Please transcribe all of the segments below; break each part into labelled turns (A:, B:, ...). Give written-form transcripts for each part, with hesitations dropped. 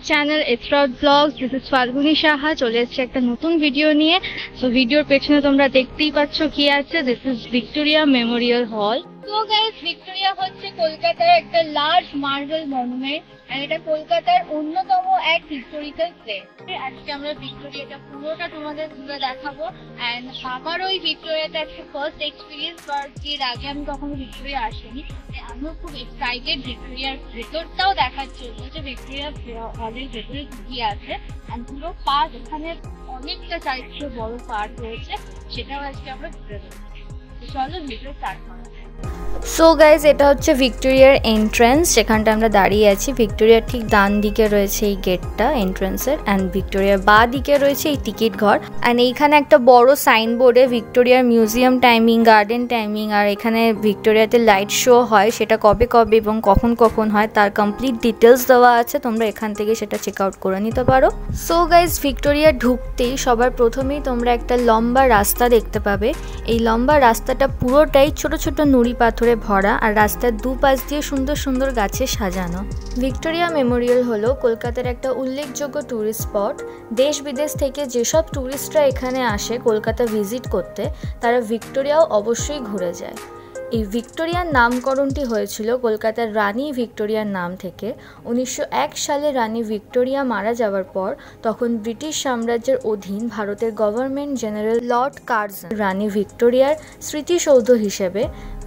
A: Channel Israt blogs. This is Falguni Saha. চলে এসেছে একটা নতুন ভিডিও নিয়ে। সো ভিডিওর পেছনে তোমরা দেখতেই পাচ্ছ কি আছে। দিস ইজ ভিক্টোরিয়া মেমোরিয়াল হল। তো গাইস, ভিক্টোরিয়া হচ্ছে কলকাতার একটা লার্জ মার্বেল মনুমেন্ট, আর এটা কলকাতার অন্যতম এক হিস্টোরিক্যাল প্লেস। আজকে আমরা ভিক্টোরিয়াটা পুরোটা তোমাদের ঘুরে দেখাবো। অ্যান্ড আমার ওই ভিক্টোরিয়াটা একটা ফার্স্ট এক্সপিরিয়েন্স, বাট এর আগে আমি কখনো ভিক্টোরিয়া আসিনি। আমিও খুব এক্সাইটেড ভিক্টোরিয়ার ভেতরটাও দেখার জন্য, যে ভিক্টোরিয়া হলের ভেতরে কি আছে। অ্যান্ড পুরো পার্ক, এখানে অনেকটা চারিত্রিক বড় পার্ক রয়েছে, সেটাও আজকে আমরা ঘুরে দেবো। চলো ভিডিও স্টার্ট করা।
B: সো গাইজ, এটা হচ্ছে ভিক্টোরিয়ার এন্ট্রান্স, যেখানটা আমরা দাঁড়িয়ে আছি। ভিক্টোরিয়ার ঠিক ডান দিকে রয়েছে এই গেটটা এন্ট্রান্সের, অ্যান্ড ভিক্টোরিয়ার বাঁ দিকে রয়েছে এই টিকিট ঘর। অ্যান্ড এইখানে একটা বড় সাইনবোর্ডে ভিক্টোরিয়ার মিউজিয়াম টাইমিং, গার্ডেন টাইমিং, আর এখানে ভিক্টোরিয়াতে লাইট শো হয়, সেটা কবে কবে এবং কখন কখন হয় তার কমপ্লিট ডিটেলস দেওয়া আছে। তোমরা এখান থেকে সেটা চেক আউট করে নিতে পারো। সো গাইজ, ভিক্টোরিয়া ঢুকতেই সবার প্রথমেই তোমরা একটা লম্বা রাস্তা দেখতে পাবে। এই লম্বা রাস্তাটা পুরোটাই ছোট ছোট নুড়ি পাথরে ভরা, আর রাস্তার দুপাশ দিয়ে সুন্দর সুন্দর গাছে সাজানো। ভিক্টোরিয়া মেমোরিয়াল হলো কলকাতার একটা উল্লেখযোগ্য ট্যুরিস্ট স্পট। দেশ বিদেশ থেকে যেসব ট্যুরিস্টরা এখানে আসে কলকাতা ভিজিট করতে, তারা ভিক্টোরিয়াও অবশ্যই ঘুরে যায়। এই ভিক্টোরিয়ার নামকরণটি হয়েছিল কলকাতার রানী ভিক্টোরিয়ার নাম থেকে। 1901 সালে রানী ভিক্টোরিয়া মারা যাওয়ার পর তখন ব্রিটিশ সাম্রাজ্যের অধীন ভারতের গভর্নমেন্ট জেনারেল লর্ড কার্জন রানী ভিক্টোরিয়ার স্মৃতিসৌধ হিসেবে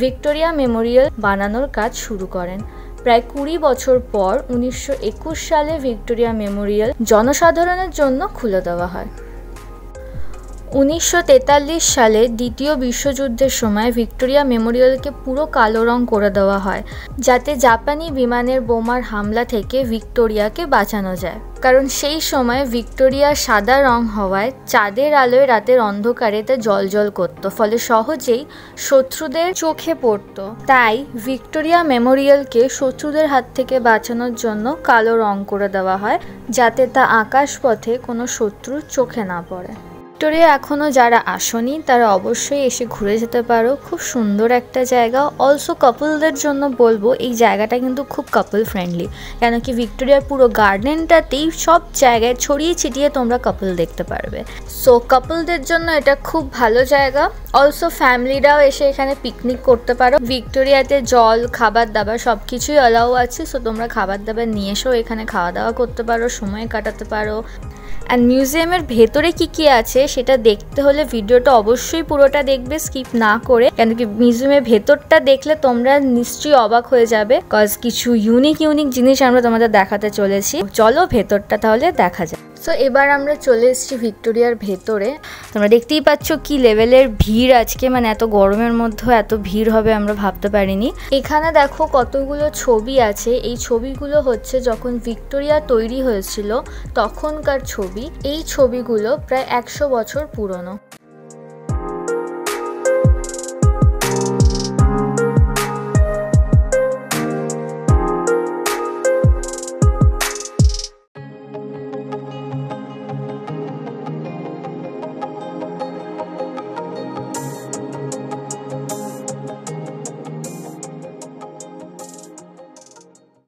B: ভিক্টোরিয়া মেমোরিয়াল বানানোর কাজ শুরু করেন। প্রায় 20 বছর পর 1921 সালে ভিক্টোরিয়া মেমোরিয়াল জনসাধারণের জন্য খুলে দেওয়া হয়। 1943 সালে দ্বিতীয় বিশ্বযুদ্ধের সময় ভিক্টোরিয়া মেমোরিয়ালকে পুরো কালো রং করে দেওয়া হয়, যাতে জাপানি বিমানের বোমার হামলা থেকে ভিক্টোরিয়াকে বাঁচানো যায়। কারণ সেই সময় ভিক্টোরিয়া সাদা রং হওয়ায় চাঁদের আলোয় রাতের অন্ধকারে তা জ্বলজ্বল করত, ফলে সহজেই শত্রুদের চোখে পড়ত। তাই ভিক্টোরিয়া মেমোরিয়ালকে শত্রুদের হাত থেকে বাঁচানোর জন্য কালো রং করে দেওয়া হয়, যাতে তা আকাশপথে কোনো শত্রুর চোখে না পড়ে। ভিক্টোরিয়া এখনও যারা আসনি তারা অবশ্যই এসে ঘুরে যেতে পারো। খুব সুন্দর একটা জায়গা। অলসো কাপলদের জন্য বলবো, এই জায়গাটা কিন্তু খুব কাপল ফ্রেন্ডলি, কেন কি ভিক্টোরিয়ার পুরো গার্ডেনটাতেই সব জায়গায় ছড়িয়ে ছিটিয়ে তোমরা কাপল দেখতে পারবে। সো কাপলদের জন্য এটা খুব ভালো জায়গা। অলসো ফ্যামিলিরাও এসে এখানে পিকনিক করতে পারো। ভিক্টোরিয়াতে জল, খাবার দাবার সব কিছুই অ্যালাউ আছে। সো তোমরা খাবার দাবার নিয়ে এসেও এখানে খাওয়া দাওয়া করতে পারো, সময় কাটাতে পারো। অ্যান্ড মিউজিয়ামের ভেতরে কি আছে সেটা দেখতে হলে ভিডিওটা অবশ্যই পুরোটা দেখবে, স্কিপ না করে, কেন কি মিউজিয়ামের ভেতরটা দেখলে তোমরা নিশ্চয়ই অবাক হয়ে যাবে। কজ কিছু ইউনিক জিনিস আমরা তোমাদের দেখাতে চলেছি। চলো ভেতরটা তাহলে দেখা যায়। সো এবার আমরা চলে এসেছি ভিক্টোরিয়ার ভেতরে। তোমরা দেখতেই পাচ্ছ কি লেভেলের ভিড় আজকে, মানে এত গরমের মধ্যেও এত ভিড় হবে আমরা ভাবতে পারিনি। এখানে দেখো কতগুলো ছবি আছে। এই ছবিগুলো হচ্ছে যখন ভিক্টোরিয়া তৈরি হয়েছিল তখনকার ছবি। এই ছবিগুলো প্রায় 100 বছর পুরনো।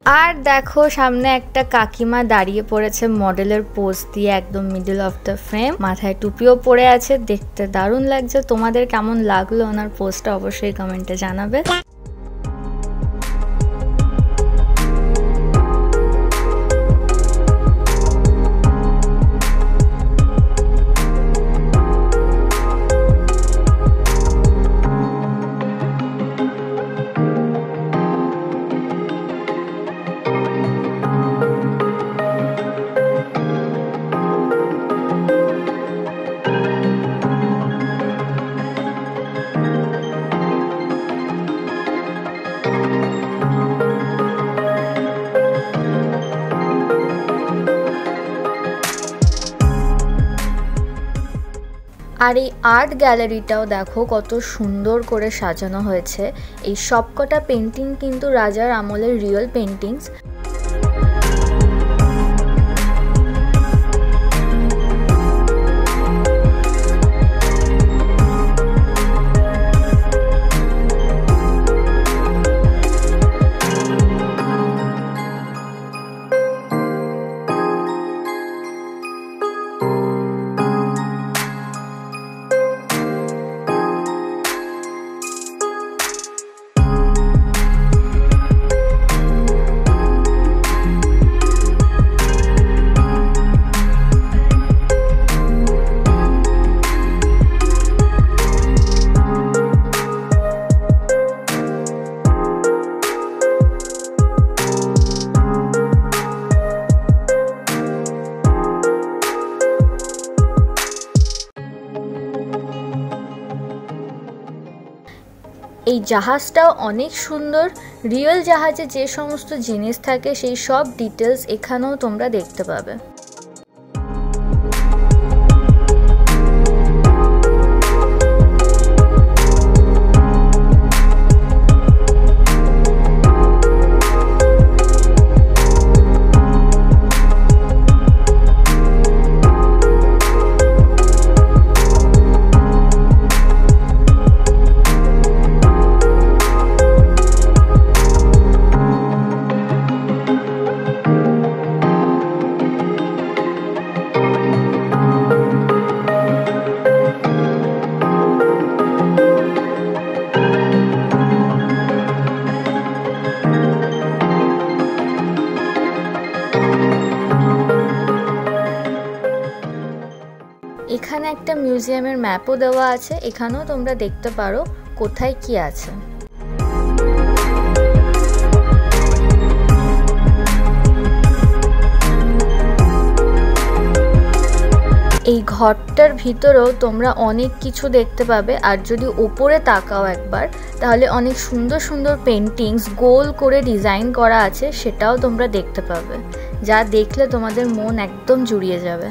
B: আর দেখো সামনে একটা কাকিমা দাঁড়িয়ে পড়েছে মডেলের পোজ দিয়ে, একদম মিডল অফ দ্য ফ্রেম, মাথায় টুপিও পরে আছে। দেখতে দারুণ লাগছে। তোমাদের কেমন লাগলো ওনার পোজটা অবশ্যই কমেন্টে জানাবে। আর এই আর্ট গ্যালারিটাও দেখো কত সুন্দর করে সাজানো হয়েছে। এই সবকটা পেন্টিং কিন্তু রাজার আমলের রিয়েল পেন্টিংস। এই জাহাজটাও অনেক সুন্দর। রিয়েল জাহাজে যে সমস্ত জিনিস থাকে সেই সব ডিটেলস এখানেও তোমরা দেখতে পাবে। এখানে একটা মিউজিয়ামের ম্যাপও দেওয়া আছে, এখানেও তোমরা দেখতে পারো কোথায় কি আছে। এই ঘরটার ভিতরেও তোমরা অনেক কিছু দেখতে পাবে, আর যদি ওপরে তাকাও একবার তাহলে অনেক সুন্দর সুন্দর পেন্টিংস গোল করে ডিজাইন করা আছে, সেটাও তোমরা দেখতে পাবে, যা দেখলে তোমাদের মন একদম জুড়িয়ে যাবে।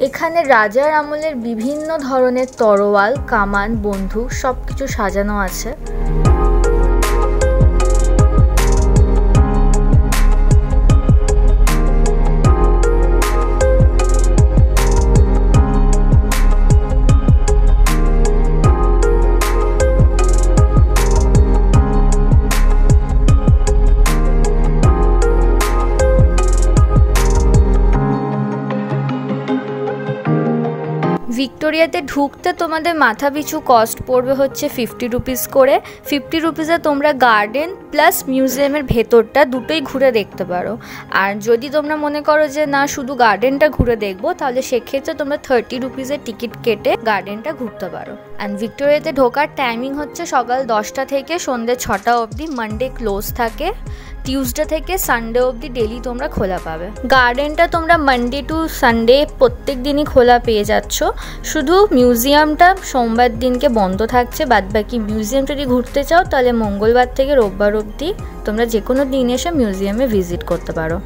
B: এখানে রাজার আমলের বিভিন্ন ধরনের তরোয়াল, কামান, বন্দুক সবকিছু সাজানো আছে। ভিক্টোরিয়াতে ঢুকতে তোমাদের মাথা পিছু কস্ট পড়বে হচ্ছে 50 রুপিস করে। 50 রুপিসে তোমরা গার্ডেন প্লাস মিউজিয়ামের ভেতরটা দুটোই ঘুরে দেখতে পারো। আর যদি তোমরা মনে করো যে না শুধু গার্ডেনটা ঘুরে দেখবো, তাহলে সেক্ষেত্রে তোমরা 30 রুপিসের টিকিট কেটে গার্ডেনটা ঘুরতে পারো। অ্যান্ড ভিক্টোরিয়াতে ঢোকার টাইমিং হচ্ছে সকাল 10টা থেকে সন্ধ্যে 6টা অবধি। মানডে ক্লোজ থাকে, টিউসডে থেকে সানডে অবধি ডেলি তোমরা খোলা পাবে। গার্ডেনটা তোমরা মানডে টু সানডে প্রত্যেক দিনই খোলা পেয়ে যাচ্ছ, শুধু মিউজিয়ামটা সোমবার দিনকে বন্ধ থাকছে। বাদবাকি মিউজিয়াম যদি ঘুরতে চাও তাহলে মঙ্গলবার থেকে রোববার অবধি তোমরা যে কোনো দিন এসে মিউজিয়ামে ভিজিট করতে পারো।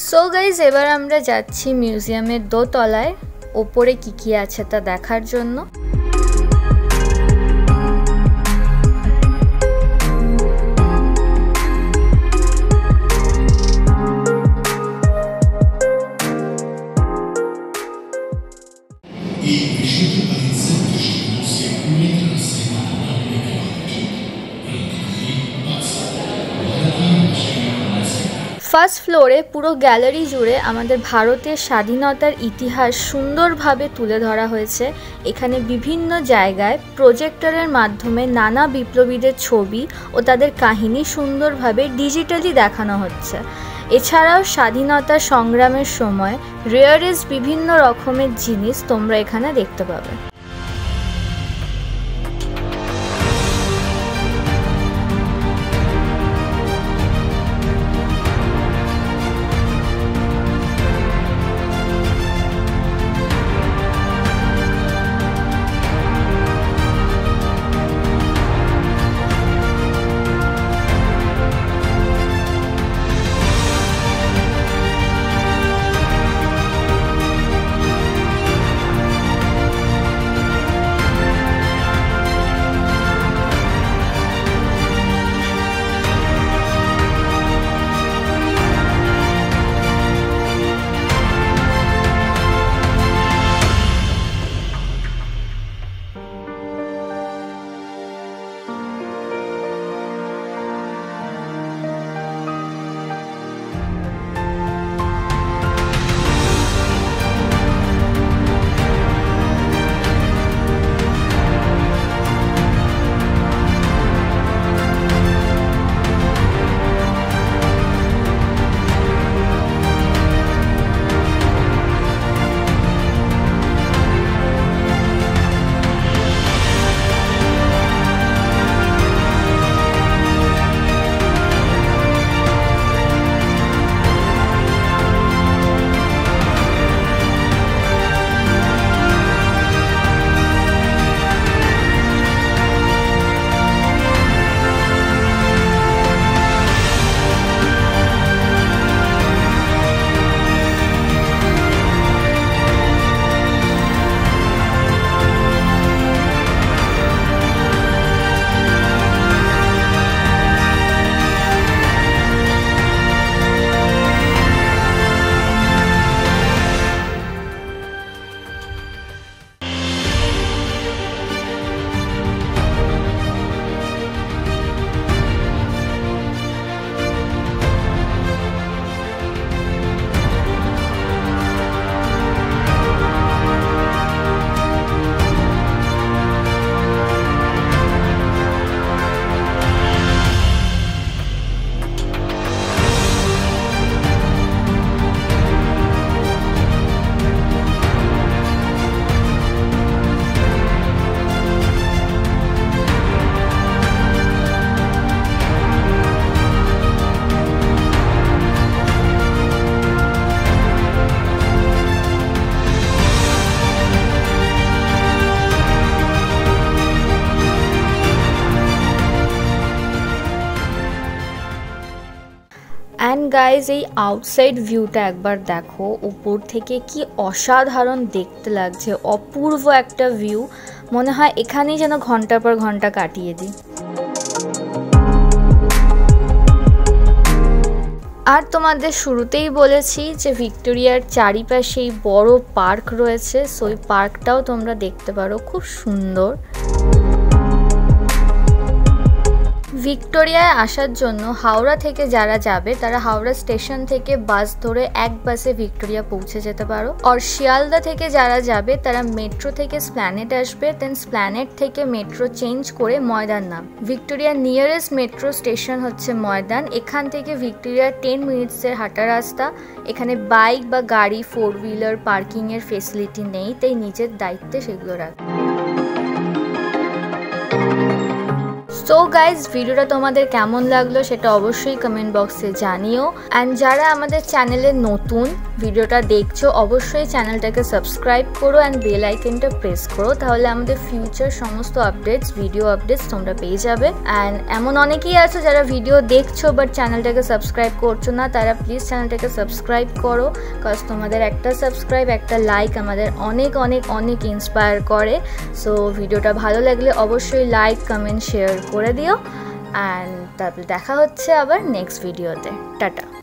B: সো গাইজ, এবার আমরা যাচ্ছি মিউজিয়ামের দোতলায়, ওপরে কি কি আছে তা দেখার জন্য। ফার্স্ট ফ্লোরে পুরো গ্যালারি জুড়ে আমাদের ভারতের স্বাধীনতার ইতিহাস সুন্দরভাবে তুলে ধরা হয়েছে। এখানে বিভিন্ন জায়গায় প্রজেক্টরের মাধ্যমে নানা বিপ্লবীদের ছবি ও তাদের কাহিনী সুন্দরভাবে ডিজিটালি দেখানো হচ্ছে। এছাড়াও স্বাধীনতা সংগ্রামের সময় রেয়ারেস্ট বিভিন্ন রকমের জিনিস তোমরা এখানে দেখতে পাবে। গাইজ এই আউটসাইড ভিউটা একবার দেখো, উপর থেকে কি অসাধারণ দেখতে লাগছে, অপূর্ব একটা ভিউ। মনে হয় এখানেই যেন ঘন্টার পর ঘন্টা কাটিয়ে দিই। আর তোমাদের শুরুতেই বলেছি যে ভিক্টোরিয়ার চারিপাশেই বড় পার্ক রয়েছে, সো ওই পার্কটাও তোমরা দেখতে পারো, খুব সুন্দর। ভিক্টোরিয়ায় আসার জন্য হাওড়া থেকে যারা যাবে তারা হাওড়া স্টেশন থেকে বাস ধরে এক বাসে ভিক্টোরিয়া পৌঁছে যেতে পারো। আর শিয়ালদা থেকে যারা যাবে তারা মেট্রো থেকে স্প্ল্যানেড আসবে, দেন স্প্ল্যানেড থেকে মেট্রো চেঞ্জ করে ময়দান নাম। ভিক্টোরিয়ার নিয়ারেস্ট মেট্রো স্টেশন হচ্ছে ময়দান। এখান থেকে ভিক্টোরিয়ার 10 মিনিটসের হাঁটা রাস্তা। এখানে বাইক বা গাড়ি 4 হুইলার পার্কিংয়ের ফেসিলিটি নেই, তাই নিজের দায়িত্বে সেগুলো রাখবে। সো গাইজ, ভিডিওটা তোমাদের কেমন লাগলো সেটা অবশ্যই কমেন্ট বক্সে জানিও। অ্যান্ড যারা আমাদের চ্যানেলে নতুন ভিডিওটা দেখছো অবশ্যই চ্যানেলটাকে সাবস্ক্রাইব করো অ্যান্ড বেল আইকনটা প্রেস করো, তাহলে আমাদের ফিউচার সমস্ত আপডেটস, ভিডিও আপডেটস তোমরা পেয়ে যাবে। অ্যান্ড এমন অনেকেই আছে যারা ভিডিও দেখছো বাট চ্যানেলটাকে সাবস্ক্রাইব করছো না, তারা প্লিজ চ্যানেলটাকে সাবস্ক্রাইব করো, কজ তোমাদের একটা সাবস্ক্রাইব, একটা লাইক আমাদের অনেক অনেক অনেক ইন্সপায়ার করে। সো ভিডিওটা ভালো লাগলে অবশ্যই লাইক, কমেন্ট, শেয়ার করে দিও। অ্যান্ড তারপরে দেখা হচ্ছে আবার নেক্সট ভিডিওতে। টাটা।